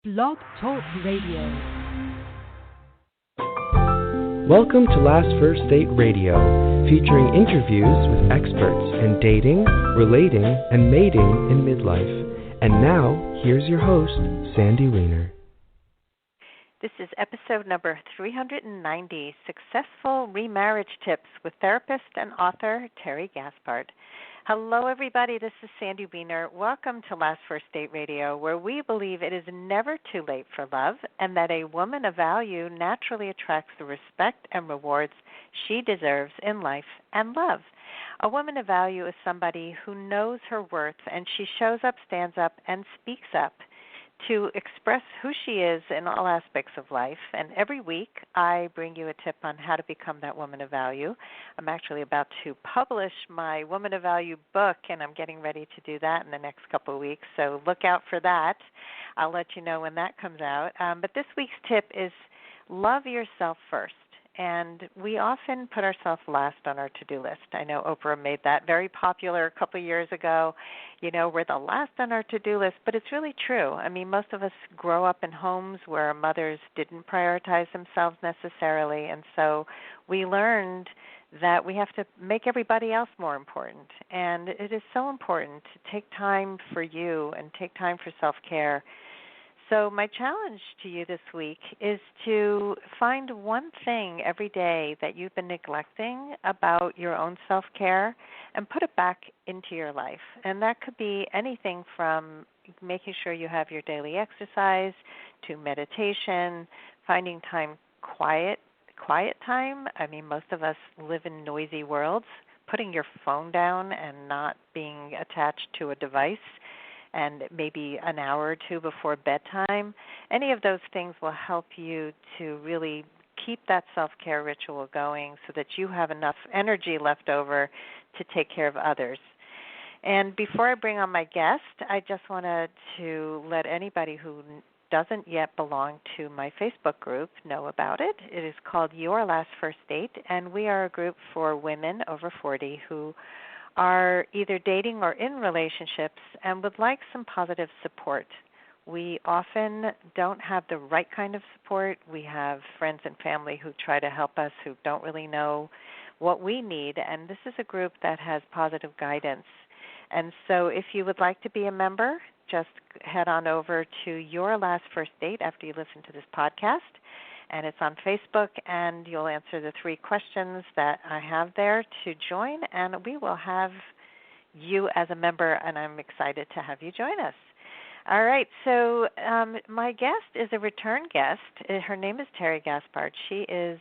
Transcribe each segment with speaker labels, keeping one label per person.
Speaker 1: Blog Talk Radio.
Speaker 2: Welcome to Last First Date Radio, featuring interviews with experts in dating, relating, and mating in midlife. And now, here's your host, Sandy Weiner.
Speaker 3: This is episode number 390, Successful Remarriage Tips with therapist and author Terry Gaspard. Hello, everybody. This is Sandy Weiner. Welcome to Last First Date Radio, where we believe it is never too late for love and that a woman of value naturally attracts the respect and rewards she deserves in life and love. A woman of value is somebody who knows her worth, and she shows up, stands up, and speaks up to express who she is in all aspects of life. And every week I bring you a tip on how to become that woman of value. I'm actually about to publish my Woman of Value book, and I'm getting ready to do that in the next couple of weeks, so look out for that. I'll let you know when that comes out. But this week's tip is love yourself first. And we often put ourselves last on our to-do list. I know Oprah made that very popular a couple of years ago. You know, we're the last on our to-do list, but it's really true. I mean, most of us grow up in homes where our mothers didn't prioritize themselves necessarily, and so we learned that we have to make everybody else more important. And it is so important to take time for you and take time for self-care. So my challenge to you this week is to find one thing every day that you've been neglecting about your own self-care and put it back into your life. And that could be anything from making sure you have your daily exercise to meditation, finding time quiet time. I mean, most of us live in noisy worlds. Putting your phone down and not being attached to a device, and maybe an hour or two before bedtime. Any of those things will help you to really keep that self-care ritual going so that you have enough energy left over to take care of others. And before I bring on my guest, I just wanted to let anybody who doesn't yet belong to my Facebook group know about it. It is called Your Last First Date, and we are a group for women over 40 who are either dating or in relationships and would like some positive support. We often don't have the right kind of support. We have friends and family who try to help us who don't really know what we need, and this is a group that has positive guidance. And so if you would like to be a member, just head on over to Your Last First Date after you listen to this podcast. And it's on Facebook, and you'll answer the 3 questions that I have there to join, and we will have you as a member, and I'm excited to have you join us. All right, so my guest is a return guest. Her name is Terry Gaspard. She is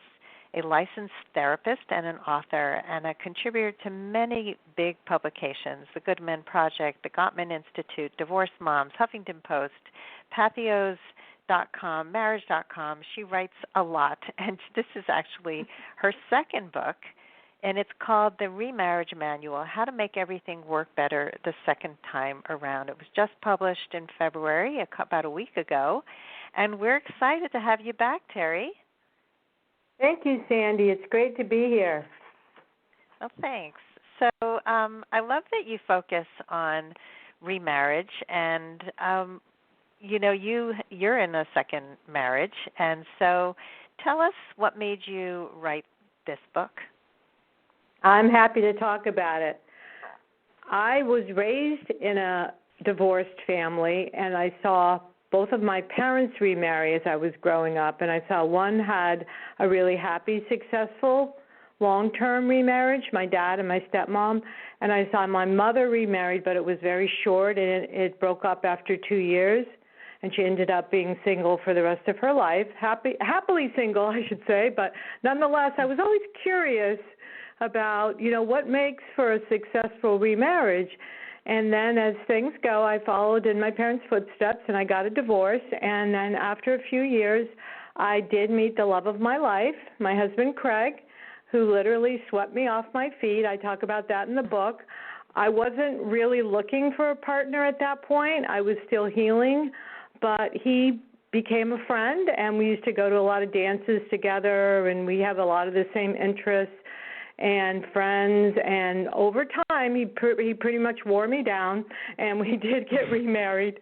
Speaker 3: a licensed therapist and an author and a contributor to many big publications, the Good Men Project, the Gottman Institute, Divorce Moms, Huffington Post, Pathos.com, Marriage.com. She writes a lot, and this is actually her second book, and it's called The Remarriage Manual, How to Make Everything Work Better the Second Time Around. It was just published in February, about a week ago, and we're excited to have you back, Terry.
Speaker 4: Thank you, Sandy. It's great to be here.
Speaker 3: Well, thanks. So I love that you focus on remarriage, and you know, you're in a second marriage, and so tell us what made you write this book.
Speaker 4: I'm happy to talk about it. I was raised in a divorced family, and I saw both of my parents remarry as I was growing up, and I saw one had a really happy, successful, long-term remarriage, my dad and my stepmom, and I saw my mother remarried, but it was very short, and it broke up after 2 years. And she ended up being single for the rest of her life, happily single, I should say. But nonetheless, I was always curious about, you know, what makes for a successful remarriage. And then as things go, I followed in my parents' footsteps, and I got a divorce. And then after a few years, I did meet the love of my life, my husband, Craig, who literally swept me off my feet. I talk about that in the book. I wasn't really looking for a partner at that point. I was still healing. But he became a friend, and we used to go to a lot of dances together, and we have a lot of the same interests. and friends, and over time he pretty much wore me down, and we did get remarried.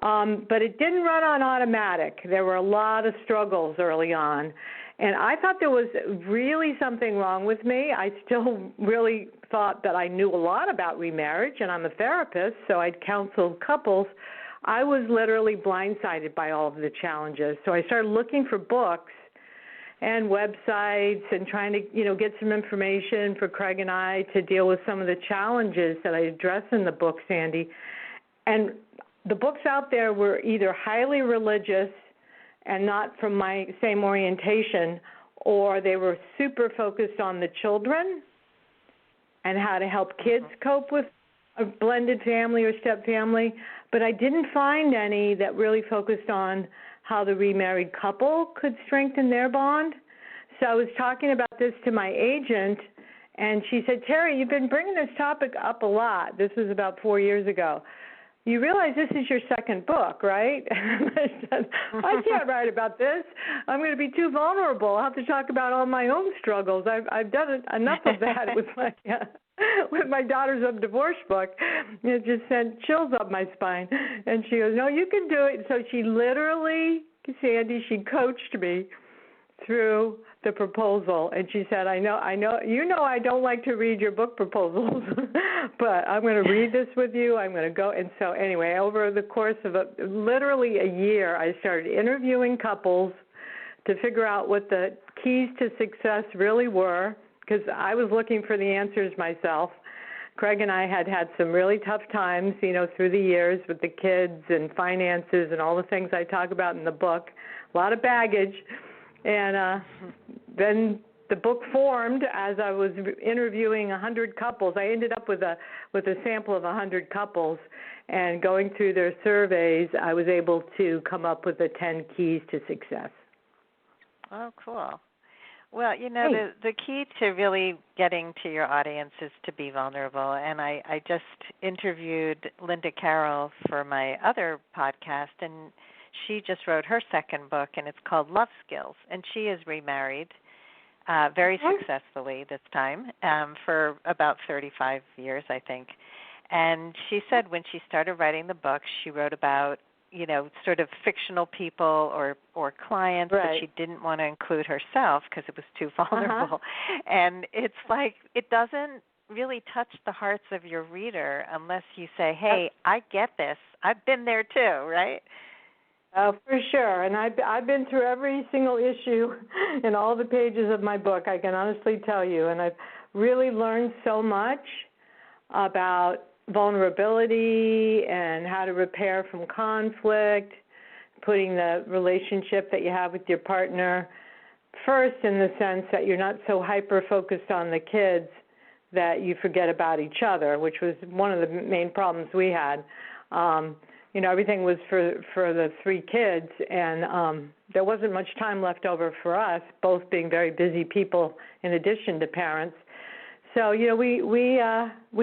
Speaker 4: But it didn't run on automatic. There were a lot of struggles early on, and I thought there was really something wrong with me. I still really thought that I knew a lot about remarriage, and I'm a therapist, so I'd counseled couples. I was literally blindsided by all of the challenges. So I started looking for books and websites and trying to, get some information for Craig and I to deal with some of the challenges that I address in the book, Sandy. And the books out there were either highly religious and not from my same orientation, or they were super focused on the children and how to help kids cope with a blended family or step family. But I didn't find any that really focused on how the remarried couple could strengthen their bond. So I was talking about this to my agent, and she said, Terry, you've been bringing this topic up a lot. This was about 4 years ago. You realize this is your second book, right? I said, I can't write about this. I'm going to be too vulnerable. I'll have to talk about all my own struggles. I've done enough of that with my Daughters of Divorce book. It just sent chills up my spine. And she goes, no, you can do it. So she literally, Sandy, she coached me through the proposal, and she said, I know, I don't like to read your book proposals, but I'm going to read this with you. I'm going to go. And so anyway, over the course of literally a year, I started interviewing couples to figure out what the keys to success really were, because I was looking for the answers myself. Craig and I had some really tough times, through the years with the kids and finances and all the things I talk about in the book, a lot of baggage. And then the book formed as I was interviewing 100 couples. I ended up with a sample of 100 couples, and going through their surveys, I was able to come up with the 10 keys to success.
Speaker 3: Oh, cool. Well, the key to really getting to your audience is to be vulnerable. And I just interviewed Linda Carroll for my other podcast, and she just wrote her second book, and it's called Love Skills. And she is remarried very successfully this time for about 35 years, I think. And she said when she started writing the book, she wrote about, sort of fictional people or clients, but she didn't want to include herself because it was too vulnerable. And it's like it doesn't really touch the hearts of your reader unless you say, hey, I get this. I've been there too, right?
Speaker 4: Oh, for sure. And I've been through every single issue in all the pages of my book, I can honestly tell you. And I've really learned so much about vulnerability and how to repair from conflict, putting the relationship that you have with your partner first, in the sense that you're not so hyper-focused on the kids that you forget about each other, which was one of the main problems we had. Everything was for the 3 kids, and there wasn't much time left over for us, both being very busy people in addition to parents. So, we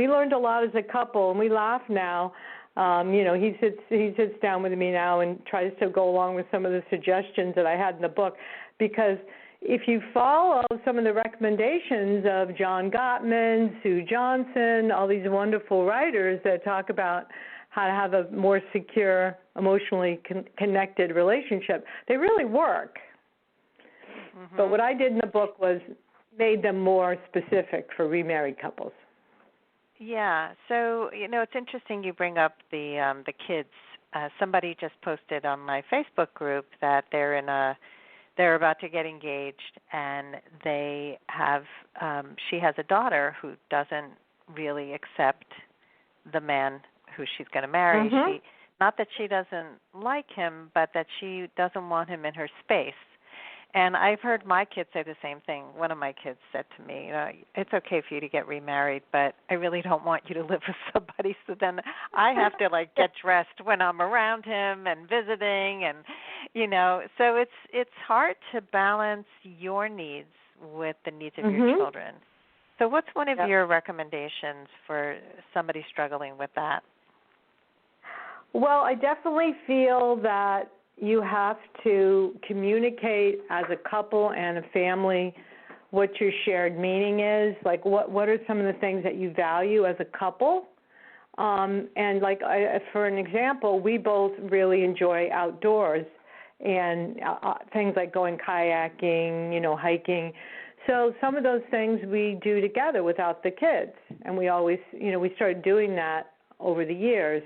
Speaker 4: learned a lot as a couple, and we laugh now. He sits down with me now and tries to go along with some of the suggestions that I had in the book, because if you follow some of the recommendations of John Gottman, Sue Johnson, all these wonderful writers that talk about how to have a more secure, emotionally connected relationship, they really work. Mm-hmm. But what I did in the book was made them more specific for remarried couples. Yeah.
Speaker 3: So, it's interesting you bring up the kids. Somebody just posted on my Facebook group that they're about to get engaged, and they have she has a daughter who doesn't really accept the man who she's going to marry. Mm-hmm. Not that she doesn't like him, but that she doesn't want him in her space. And I've heard my kids say the same thing. One of my kids said to me, it's okay for you to get remarried, but I really don't want you to live with somebody. So then I have to get dressed when I'm around him and visiting, and so it's hard to balance your needs with the needs of your children. So what's one of your recommendations for somebody struggling with that?
Speaker 4: Well, I definitely feel that you have to communicate as a couple and a family what your shared meaning is, like what are some of the things that you value as a couple. And like for an example, we both really enjoy outdoors and things like going kayaking, hiking. So some of those things we do together without the kids, and we always, we started doing that over the years.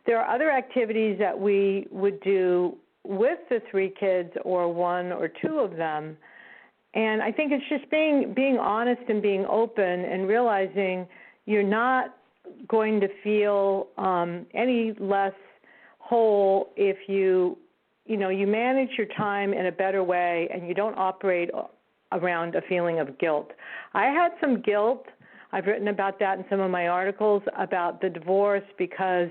Speaker 4: There are other activities that we would do with the 3 kids or 1 or 2 of them, and I think it's just being honest and being open and realizing you're not going to feel any less whole if you manage your time in a better way and you don't operate around a feeling of guilt. I had some guilt. I've written about that in some of my articles about the divorce because,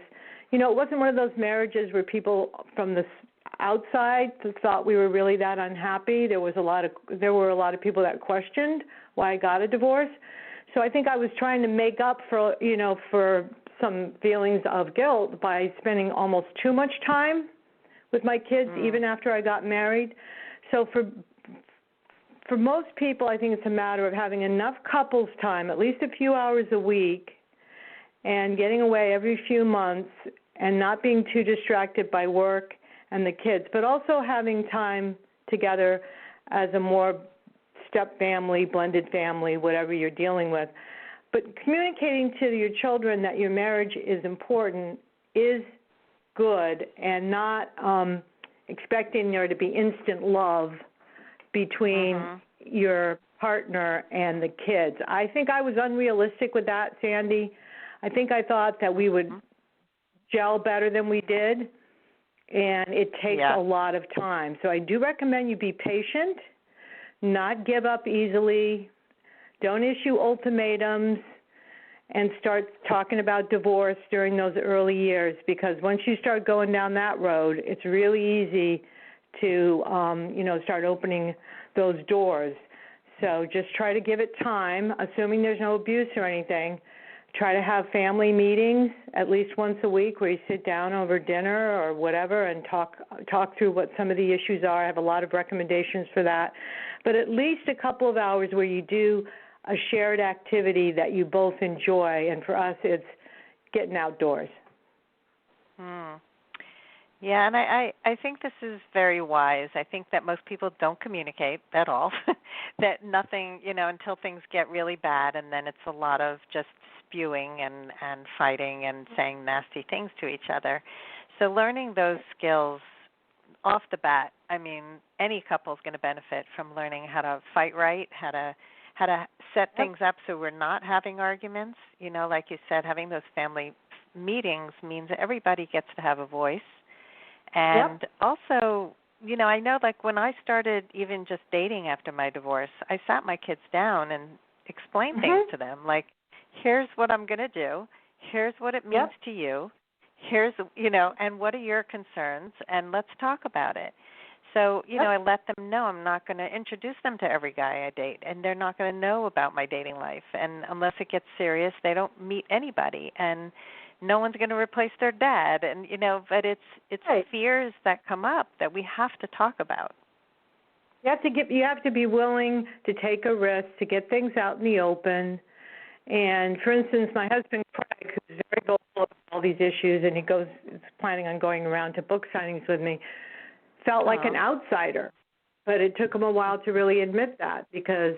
Speaker 4: it wasn't one of those marriages where people from the outside thought we were really that unhappy. There were a lot of people that questioned why I got a divorce. So I think I was trying to make up for some feelings of guilt by spending almost too much time with my kids, even after I got married. So for most people, I think it's a matter of having enough couples time, at least a few hours a week, and getting away every few months and not being too distracted by work and the kids, but also having time together as a more step family, blended family, whatever you're dealing with. But communicating to your children that your marriage is important is good, and not expecting there to be instant love between your partner and the kids. I think I was unrealistic with that, Sandy. I think I thought that we would gel better than we did, and it takes a lot of time. So I do recommend you be patient, not give up easily, don't issue ultimatums, and start talking about divorce during those early years, because once you start going down that road, it's really easy to, start opening those doors. So just try to give it time, assuming there's no abuse or anything. Try to have family meetings at least once a week where you sit down over dinner or whatever and talk through what some of the issues are. I have a lot of recommendations for that. But at least a couple of hours where you do a shared activity that you both enjoy. And for us, it's getting outdoors.
Speaker 3: Yeah, and I think this is very wise. I think that most people don't communicate at all, that nothing, until things get really bad, and then it's a lot of just spewing and fighting and saying nasty things to each other. So learning those skills off the bat, any couple is going to benefit from learning how to fight right, how to set things up so we're not having arguments. Like you said, having those family meetings means that everybody gets to have a voice. And also, I know like when I started even just dating after my divorce, I sat my kids down and explained things to them. Like, here's what I'm going to do. Here's what it means to you. Here's, and what are your concerns? And let's talk about it. So, I let them know I'm not going to introduce them to every guy I date, and they're not going to know about my dating life. And unless it gets serious, they don't meet anybody. And no one's going to replace their dad, and but it's fears that come up that we have to talk about.
Speaker 4: You have to be willing to take a risk to get things out in the open. And for instance, my husband Craig, who's very vocal about all these issues, and is planning on going around to book signings with me, felt like an outsider. But it took him a while to really admit that, because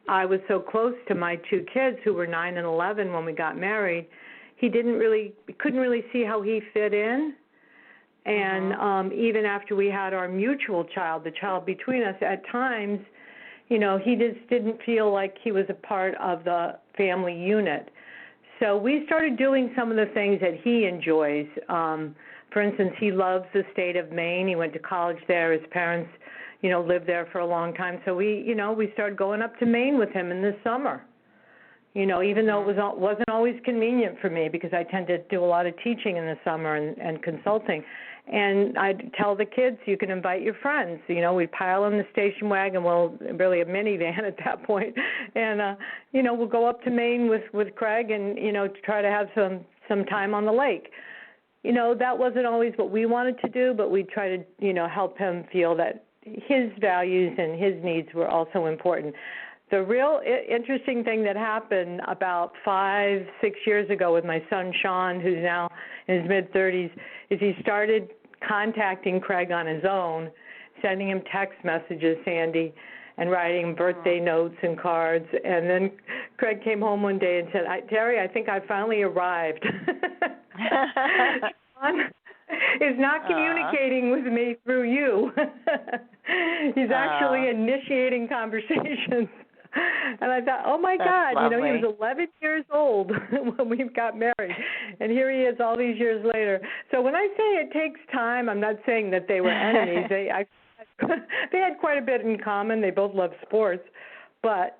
Speaker 4: I was so close to my 2 kids who were 9 and 11 when we got married. He couldn't really see how he fit in. And even after we had our mutual child, the child between us, at times, he just didn't feel like he was a part of the family unit. So we started doing some of the things that he enjoys. For instance, he loves the state of Maine. He went to college there. His parents, lived there for a long time. So we started going up to Maine with him in the summer. Even though it wasn't always convenient for me, because I tend to do a lot of teaching in the summer and consulting. And I'd tell the kids, you can invite your friends. We'd pile in the station wagon, really a minivan at that point. And, we'll go up to Maine with Craig and, to try to have some time on the lake. That wasn't always what we wanted to do, but we try to, help him feel that his values and his needs were also important. The real interesting thing that happened about 5-6 years ago with my son Sean, who's now in his mid-30s, is he started contacting Craig on his own, sending him text messages, Sandy, and writing birthday notes and cards. And then Craig came home one day and said, Terry, I think I finally arrived. Sean is not communicating with me through you. He's actually initiating conversations. And I thought, oh, my God,
Speaker 3: lovely.
Speaker 4: He was 11 years old when we got married, and here he is all these years later. So when I say it takes time, I'm not saying that they were enemies. They had quite a bit in common. They both loved sports. But,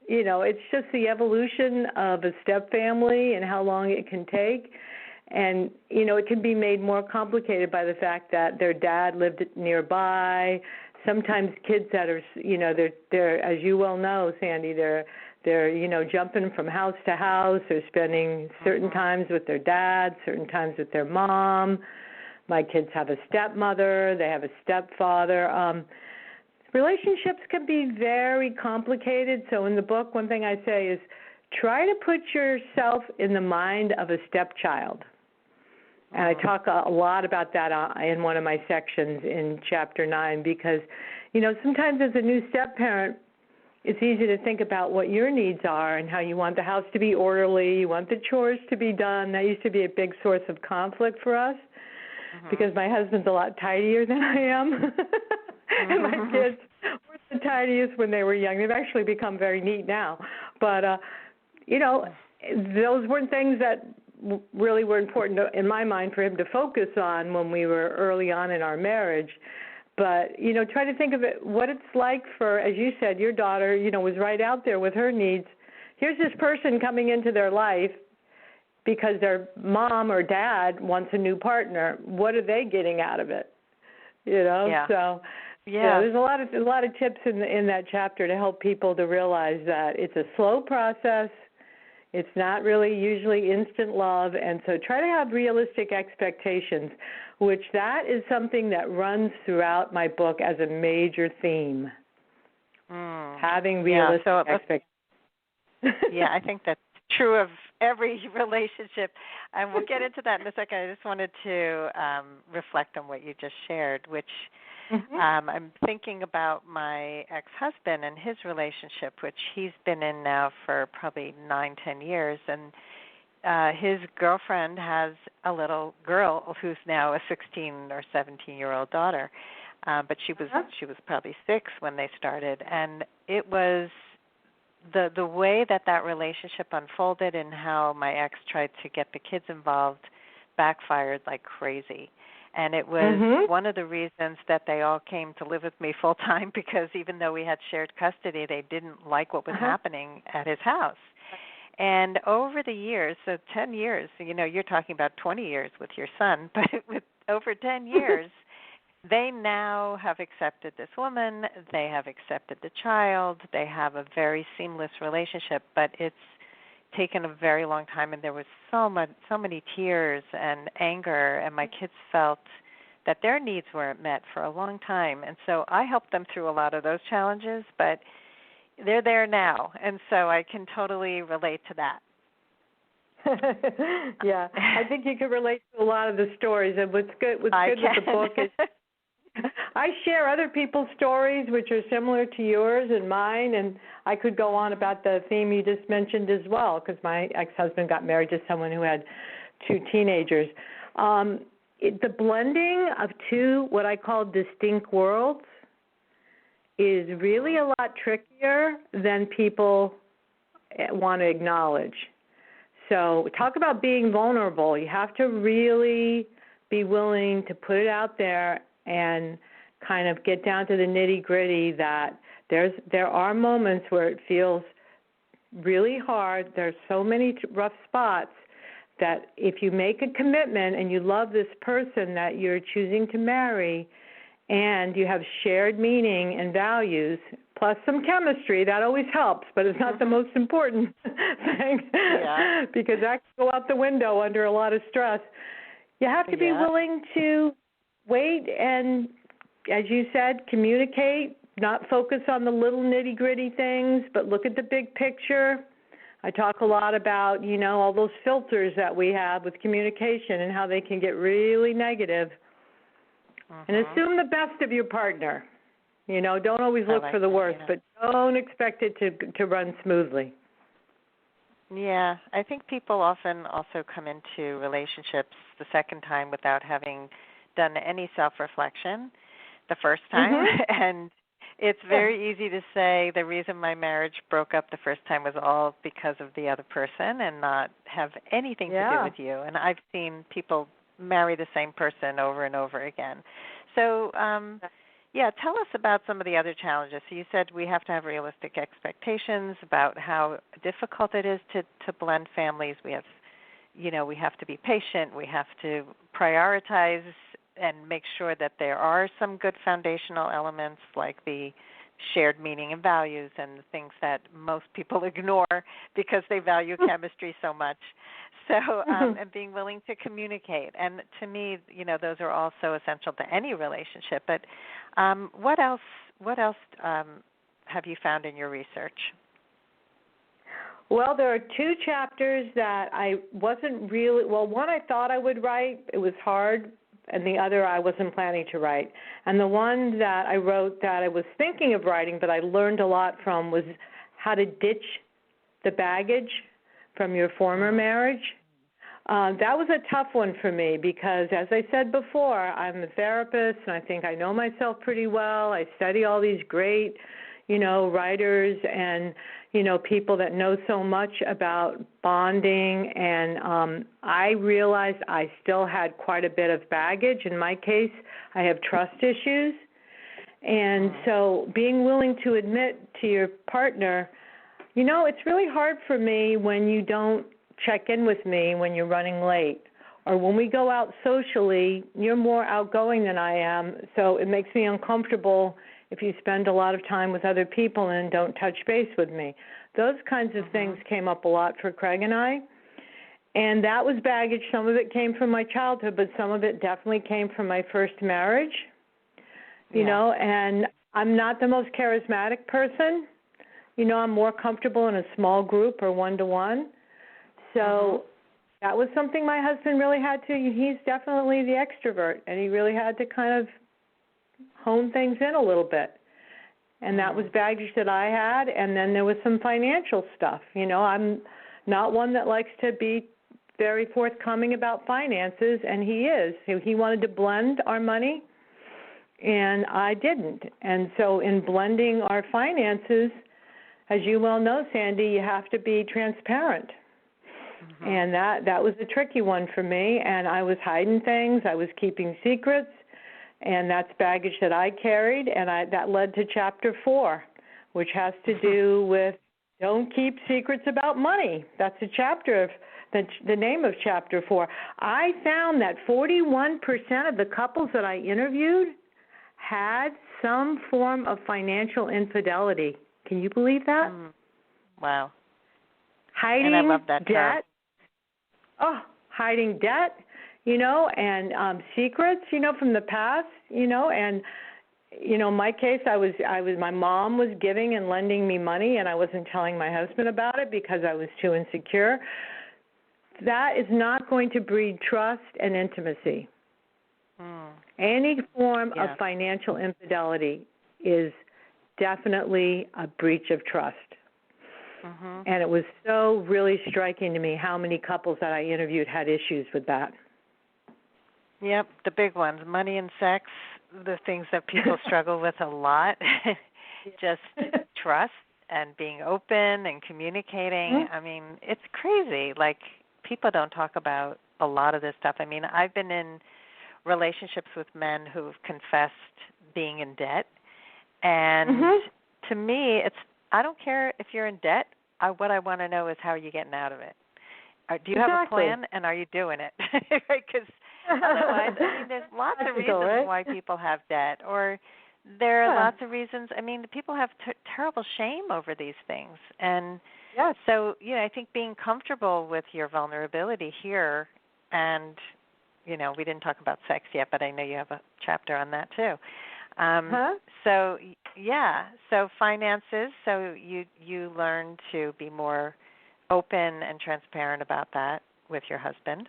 Speaker 4: it's just the evolution of a step family and how long it can take. And, it can be made more complicated by the fact that their dad lived nearby. Sometimes kids that are, they're as you well know, Sandy, they're jumping from house to house. They're spending certain times with their dad, certain times with their mom. My kids have a stepmother. They have a stepfather. Relationships can be very complicated. So in the book, one thing I say is try to put yourself in the mind of a stepchild. And I talk a lot about that in one of my sections in Chapter 9 because, sometimes as a new step-parent, it's easy to think about what your needs are and how you want the house to be orderly, you want the chores to be done. That used to be a big source of conflict for us because my husband's a lot tidier than I am. And my kids were the tidiest when they were young. They've actually become very neat now. But, those weren't things that really were important in my mind for him to focus on when we were early on in our marriage. But, try to think of it, what it's like for, as you said, your daughter, was right out there with her needs. Here's this person coming into their life because their mom or dad wants a new partner. What are they getting out of it?
Speaker 3: Yeah.
Speaker 4: So there's a lot of tips in that chapter to help people to realize that it's a slow process. It's not really usually instant love, and so try to have realistic expectations, which that is something that runs throughout my book as a major theme, having realistic expectations.
Speaker 3: Yeah, I think that's true of every relationship, and we'll get into that in a second. I just wanted to reflect on what you just shared, which I'm thinking about my ex-husband and his relationship, which he's been in now for probably 9-10 years, and his girlfriend has a little girl who's now a 16 or 17-year-old daughter, but she was probably 6 when they started, and it was the way that relationship unfolded and how my ex tried to get the kids involved backfired like crazy. And it was one of the reasons that they all came to live with me full time because even though we had shared custody, they didn't like what was happening at his house. And over the years, so 10 years, you're talking about 20 years with your son, but with over 10 years, they now have accepted this woman, they have accepted the child, they have a very seamless relationship, but it's taken a very long time, and there was so many tears and anger, and my kids felt that their needs weren't met for a long time. And so I helped them through a lot of those challenges, but they're there now, and so I can totally relate to that.
Speaker 4: Yeah, I think you can relate to a lot of the stories, and what's good with the book is I share other people's stories which are similar to yours and mine, and I could go on about the theme you just mentioned as well because my ex-husband got married to someone who had 2 teenagers. The blending of 2 what I call distinct worlds is really a lot trickier than people want to acknowledge. So talk about being vulnerable. You have to really be willing to put it out there and kind of get down to the nitty-gritty that there are moments where it feels really hard. There's so many rough spots that if you make a commitment and you love this person that you're choosing to marry and you have shared meaning and values, plus some chemistry, that always helps, but it's not the most important thing because that can go out the window under a lot of stress. You have to be willing to wait and, as you said, communicate, not focus on the little nitty-gritty things, but look at the big picture. I talk a lot about, all those filters that we have with communication and how they can get really negative. And assume the best of your partner. Don't always look for the worst, but don't expect it to run smoothly.
Speaker 3: Yeah, I think people often also come into relationships the second time without having done any self-reflection the first time. And it's very easy to say the reason my marriage broke up the first time was all because of the other person and not have anything to do with you. And I've seen people marry the same person over and over again. So, tell us about some of the other challenges. So you said we have to have realistic expectations about how difficult it is to blend families. We have, we have to be patient. We have to prioritize and make sure that there are some good foundational elements like the shared meaning and values and the things that most people ignore because they value chemistry so much. So, and being willing to communicate. And to me, those are also essential to any relationship. But what else have you found in your research?
Speaker 4: Well, there are two chapters that I wasn't really, one I thought I would write. It was hard. And the other I wasn't planning to write. And the one that I wrote that I was thinking of writing, but I learned a lot from, was how to ditch the baggage from your former marriage. That was a tough one for me because, as I said before, I'm a therapist and I think I know myself pretty well. I study all these great, writers and, people that know so much about bonding. And I realized I still had quite a bit of baggage. In my case, I have trust issues. And so being willing to admit to your partner, it's really hard for me when you don't check in with me when you're running late. Or when we go out socially, you're more outgoing than I am, so it makes me uncomfortable if you spend a lot of time with other people and don't touch base with me. Those kinds of things came up a lot for Craig and I. And that was baggage. Some of it came from my childhood, but some of it definitely came from my first marriage. And I'm not the most charismatic person. I'm more comfortable in a small group or one-to-one. So that was something my husband really had to, he's definitely the extrovert, and he really had to kind of hone things in a little bit. And that was baggage that I had, and then there was some financial stuff. I'm not one that likes to be very forthcoming about finances, and he is. He wanted to blend our money, and I didn't. And so in blending our finances, as you well know, Sandy, you have to be transparent. And that was a tricky one for me, and I was hiding things. I was keeping secrets, and that's baggage that I carried, and that led to Chapter 4, which has to do with don't keep secrets about money. That's a chapter of the name of Chapter 4. I found that 41% of the couples that I interviewed had some form of financial infidelity. Can you believe that?
Speaker 3: Wow.
Speaker 4: Hiding
Speaker 3: and I love that
Speaker 4: debt.
Speaker 3: term.
Speaker 4: Hiding debt, and secrets, from the past, and in my case, I was my mom was giving and lending me money, and I wasn't telling my husband about it because I was too insecure. That is not going to breed trust and intimacy. Any form of financial infidelity is definitely a breach of trust. And it was so really striking to me how many couples that I interviewed had issues with that.
Speaker 3: Yep, the big ones, money and sex, the things that people struggle with a lot. Just trust and being open and communicating. I mean, it's crazy. Like, people don't talk about a lot of this stuff. I mean, I've been in relationships with men who've confessed being in debt. And to me, I don't care if you're in debt. What I want to know is how are you getting out of it. Do you have a plan, and are you doing it? Because otherwise, there's lots of reasons why people have debt, or there are lots of reasons. People have terrible shame over these things. And so, I think being comfortable with your vulnerability here, and, we didn't talk about sex yet, but I know you have a chapter on that too. So so finances. So you learn to be more open and transparent about that with your husband.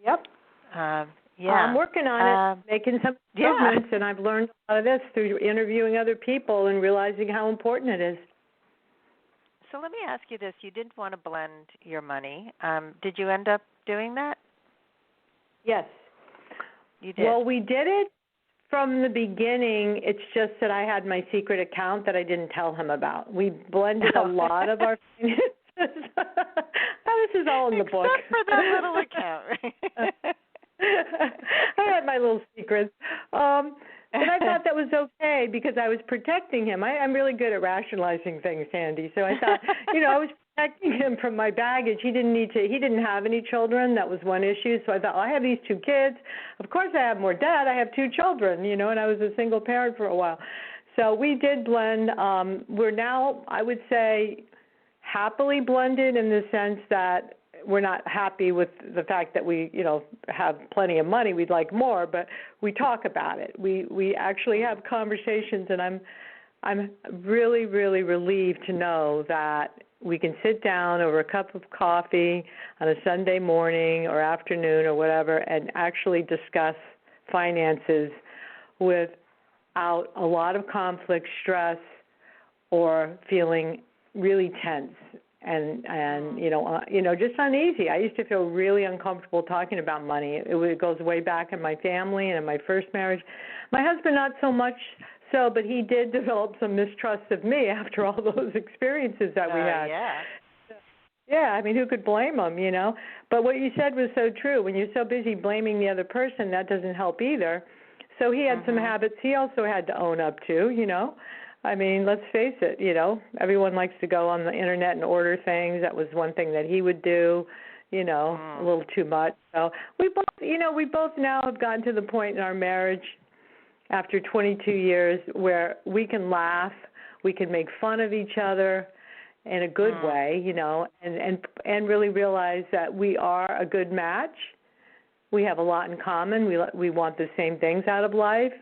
Speaker 4: Yep. I'm working on it, making some improvements, and I've learned a lot of this through interviewing other people and realizing how important it is.
Speaker 3: So let me ask you this. You didn't want to blend your money. Did you end up doing that?
Speaker 4: Yes.
Speaker 3: You did?
Speaker 4: Well, we did it from the beginning. It's just that I had my secret account that I didn't tell him about. We blended a lot of our finances. This is all in the book.
Speaker 3: Except for that little account, right?
Speaker 4: I had my little secrets. But I thought that was okay because I was protecting him. I'm really good at rationalizing things, Sandy. So I thought, I was protecting him from my baggage. He didn't have any children. That was one issue. So I thought, I have these 2 kids. Of course I have more debt. I have 2 children, and I was a single parent for a while. So we did blend. We're now, I would say, happily blended in the sense that we're not happy with the fact that we, have plenty of money. We'd like more, but we talk about it. We actually have conversations, and I'm really, really relieved to know that we can sit down over a cup of coffee on a Sunday morning or afternoon or whatever and actually discuss finances without a lot of conflict, stress, or feeling really tense and just uneasy. I used to feel really uncomfortable talking about money. It goes way back in my family and in my first marriage. My husband not so much so, but he did develop some mistrust of me after all those experiences that we had. Yeah, I mean, who could blame him, But what you said was so true. When you're so busy blaming the other person, that doesn't help either. So he had some habits he also had to own up to, I mean, let's face it, everyone likes to go on the internet and order things. That was one thing that he would do, a little too much. So we both now have gotten to the point in our marriage after 22 years where we can laugh, we can make fun of each other in a good way, and really realize that we are a good match. We have a lot in common. We want the same things out of life.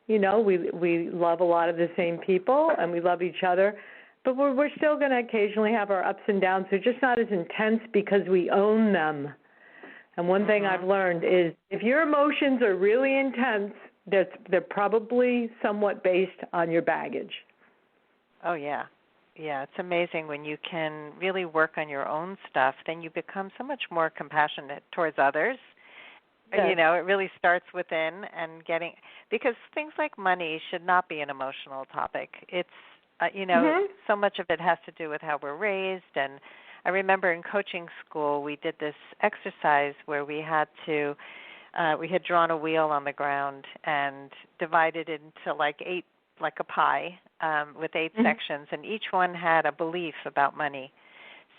Speaker 4: We love a lot of the same people, and we love each other. But we're still going to occasionally have our ups and downs. They're just not as intense because we own them. And one thing I've learned is if your emotions are really intense, they're probably somewhat based on your baggage.
Speaker 3: Oh, yeah. Yeah, it's amazing when you can really work on your own stuff, then you become so much more compassionate towards others. Yes. It really starts within and because things like money should not be an emotional topic. It's, so much of it has to do with how we're raised. And I remember in coaching school, we did this exercise where we had drawn a wheel on the ground and divided it into like a pie with 8 sections, and each one had a belief about money.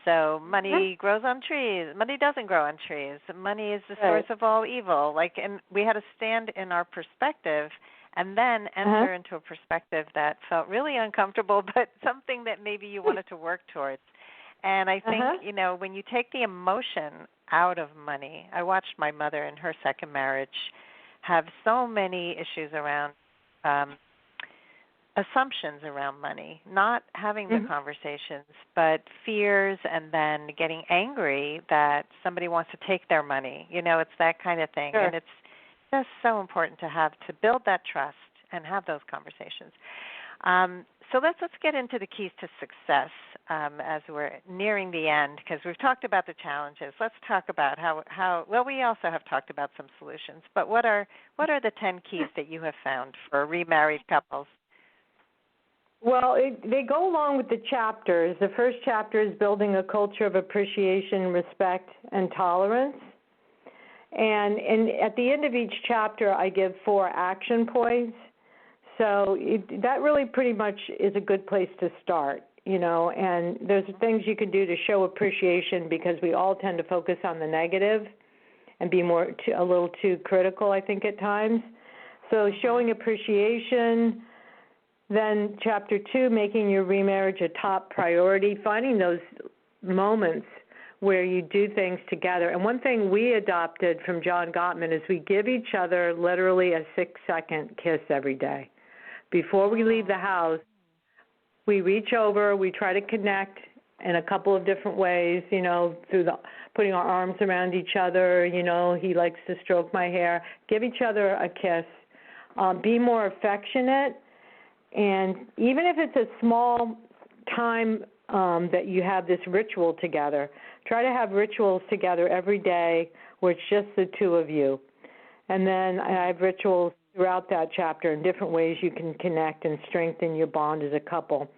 Speaker 3: So money grows on trees. Money doesn't grow on trees. Money is the source of all evil. And we had to stand in our perspective and then enter into a perspective that felt really uncomfortable, but something that maybe you wanted to work towards. And I think, when you take the emotion out of money, I watched my mother in her second marriage have so many issues around assumptions around money, not having the conversations, but fears and then getting angry that somebody wants to take their money. It's that kind of thing.
Speaker 4: Sure.
Speaker 3: And it's just so important to build that trust and have those conversations. So let's get into the keys to success as we're nearing the end, because we've talked about the challenges. Let's talk about how we also have talked about some solutions, but what are the 10 keys that you have found for remarried couples?
Speaker 4: Well, they go along with the chapters. The first chapter is building a culture of appreciation, respect, and tolerance. And at the end of each chapter, I give 4 action points. So that really pretty much is a good place to start, and there's things you can do to show appreciation because we all tend to focus on the negative and be a little too critical, I think, at times. So showing appreciation. Then Chapter 2, making your remarriage a top priority, finding those moments where you do things together. And one thing we adopted from John Gottman is we give each other literally a 6-second kiss every day. Before we leave the house, we reach over, we try to connect in a couple of different ways, through putting our arms around each other. He likes to stroke my hair. Give each other a kiss. Be more affectionate. And even if it's a small time that you have this ritual together, try to have rituals together every day where it's just the two of you. And then I have rituals throughout that chapter in different ways you can connect and strengthen your bond as a couple.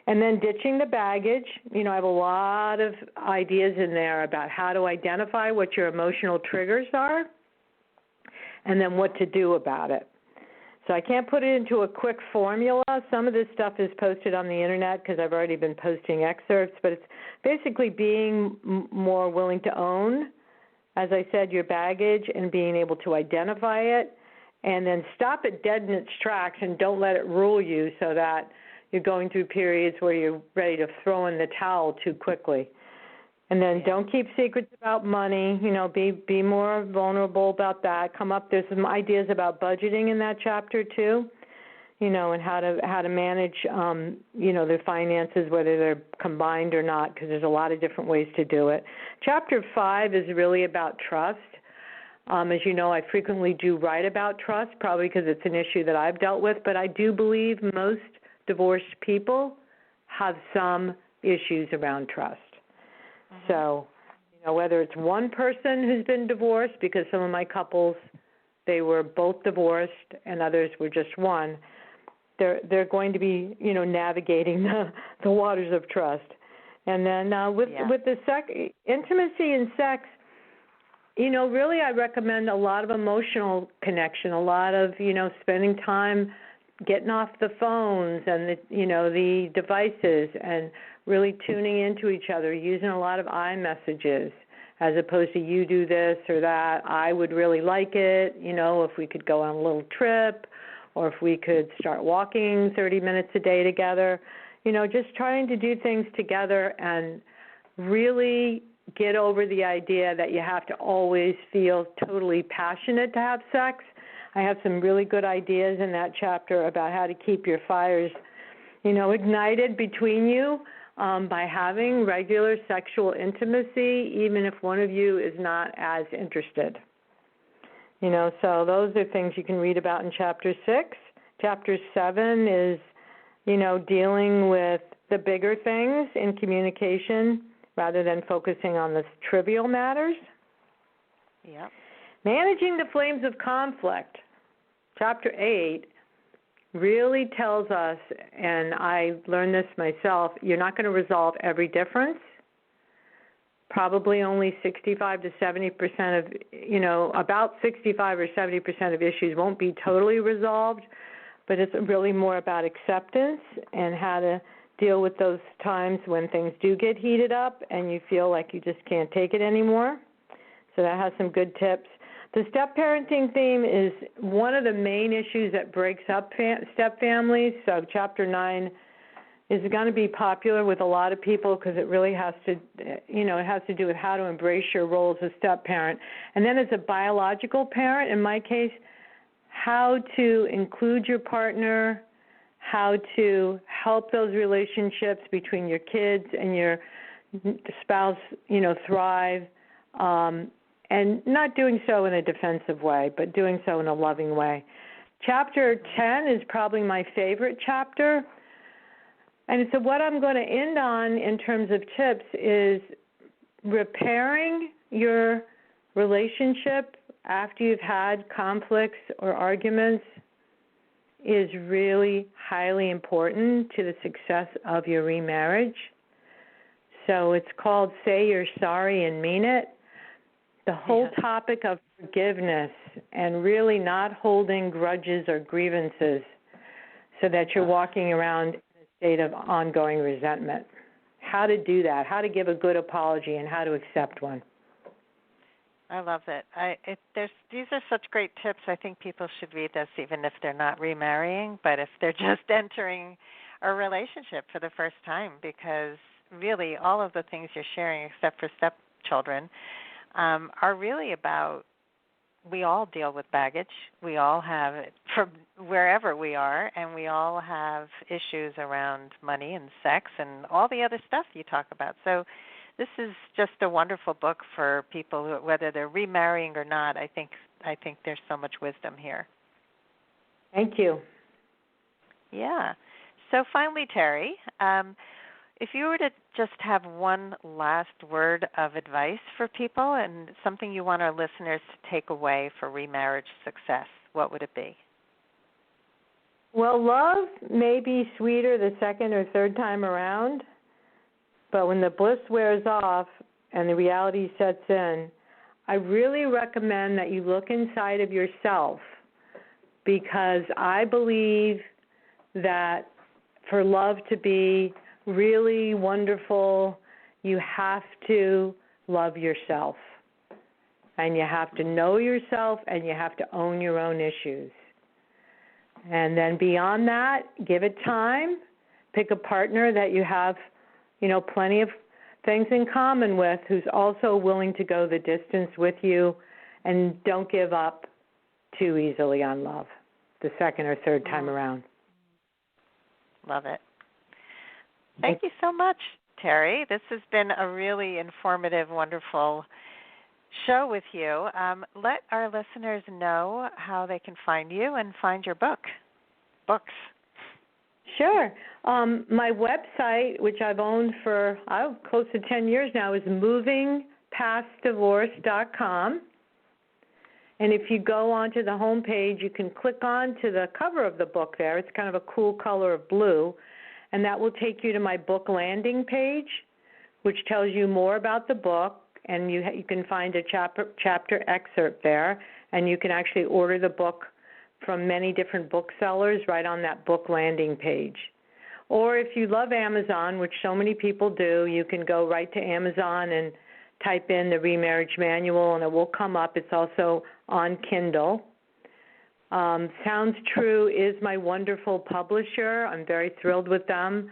Speaker 4: And then ditching the baggage. I have a lot of ideas in there about how to identify what your emotional triggers are and then what to do about it. So I can't put it into a quick formula. Some of this stuff is posted on the Internet because I've already been posting excerpts, but it's basically being more willing to own, as I said, your baggage and being able to identify it, and then stop it dead in its tracks and don't let it rule you so that you're going through periods where you're ready to throw in the towel too quickly. And then don't keep secrets about money. Be more vulnerable about that. There's some ideas about budgeting in that chapter too, and how to manage, their finances, whether they're combined or not, because there's a lot of different ways to do it. Chapter 5 is really about trust. As you know, I frequently do write about trust, probably because it's an issue that I've dealt with, but I do believe most divorced people have some issues around trust. So, whether it's one person who's been divorced, because some of my couples, they were both divorced and others were just one, they're going to be, navigating the waters of trust. And then with the intimacy and sex, really I recommend a lot of emotional connection, a lot of, spending time getting off the phones and the devices and really tuning into each other, using a lot of I messages as opposed to you do this or that. I would really like it, if we could go on a little trip or if we could start walking 30 minutes a day together, just trying to do things together and really get over the idea that you have to always feel totally passionate to have sex. I have some really good ideas in that chapter about how to keep your fires, ignited between you by having regular sexual intimacy, even if one of you is not as interested. So those are things you can read about in Chapter 6. Chapter 7 is, dealing with the bigger things in communication rather than focusing on the trivial matters.
Speaker 3: Yep.
Speaker 4: Managing the flames of conflict. Chapter 8 really tells us, and I learned this myself, you're not going to resolve every difference. Probably only 65 to 70% of, about 65 or 70% of issues won't be totally resolved, but it's really more about acceptance and how to deal with those times when things do get heated up and you feel like you just can't take it anymore. So that has some good tips. The step-parenting theme is one of the main issues that breaks up step-families. So Chapter 9 is going to be popular with a lot of people because it really has to, it has to do with how to embrace your role as a step-parent. And then as a biological parent, in my case, how to include your partner, how to help those relationships between your kids and your spouse, thrive, and not doing so in a defensive way, but doing so in a loving way. Chapter 10 is probably my favorite chapter. And so what I'm going to end on in terms of tips is repairing your relationship after you've had conflicts or arguments is really highly important to the success of your remarriage. So it's called Say You're Sorry and Mean It. The whole topic of forgiveness and really not holding grudges or grievances so that you're walking around in a state of ongoing resentment. How to do that, how to give a good apology, and how to accept one.
Speaker 3: I love it. These are such great tips. I think people should read this even if they're not remarrying, but if they're just entering a relationship for the first time, because really all of the things you're sharing, except for children, are really about, we all deal with baggage. We all have it from wherever we are, and we all have issues around money and sex and all the other stuff you talk about. So this is just a wonderful book for people, who, whether they're remarrying or not. I think there's so much wisdom here.
Speaker 4: Thank you.
Speaker 3: Yeah. So finally, Terry, if you were to just have one last word of advice for people and something you want our listeners to take away for remarriage success, what would it be?
Speaker 4: Well, love may be sweeter the second or third time around, but when the bliss wears off and the reality sets in, I really recommend that you look inside of yourself, because I believe that for love to be really wonderful, you have to love yourself. And you have to know yourself, and you have to own your own issues. And then beyond that, give it time. Pick a partner that you have, plenty of things in common with, who's also willing to go the distance with you, and don't give up too easily on love the second or third time around.
Speaker 3: Love it. Thank you so much, Terry. This has been a really informative, wonderful show with you. Let our listeners know how they can find you and find your books.
Speaker 4: Sure. My website, which I've owned for close to 10 years now, is movingpastdivorce.com. And if you go onto the homepage, you can click on to the cover of the book there. It's kind of a cool color of blue. And that will take you to my book landing page, which tells you more about the book. And you can find a chapter excerpt there. And you can actually order the book from many different booksellers right on that book landing page. Or if you love Amazon, which so many people do, you can go right to Amazon and type in the Remarriage Manual, and it will come up. It's also on Kindle. Sounds True is my wonderful publisher. I'm very thrilled with them.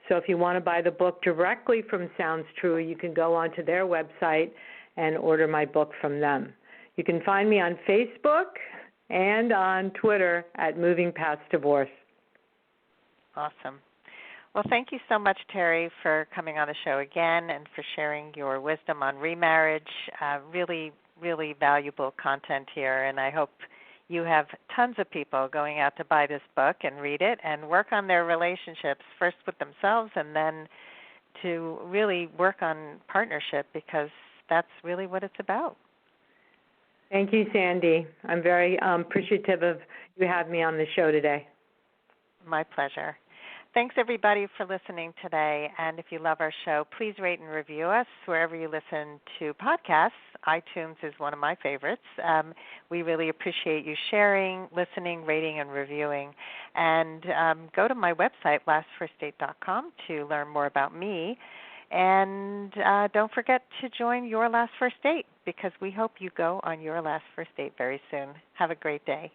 Speaker 4: So if you want to buy the book directly from Sounds True, you can go onto their website and order my book from them. You can find me on Facebook and on Twitter at Moving Past Divorce.
Speaker 3: Awesome. Well, thank you so much, Terry, for coming on the show again and for sharing your wisdom on remarriage. Really, really valuable content here, and I hope you have tons of people going out to buy this book and read it and work on their relationships, first with themselves and then to really work on partnership, because that's really what it's about.
Speaker 4: Thank you, Sandy. I'm very appreciative of you having me on the show today.
Speaker 3: My pleasure. Thanks, everybody, for listening today. And if you love our show, please rate and review us wherever you listen to podcasts. iTunes is one of my favorites. We really appreciate you sharing, listening, rating, and reviewing. And go to my website, lastfirstdate.com, to learn more about me. And don't forget to join Your Last First Date, because we hope you go on your last first date very soon. Have a great day.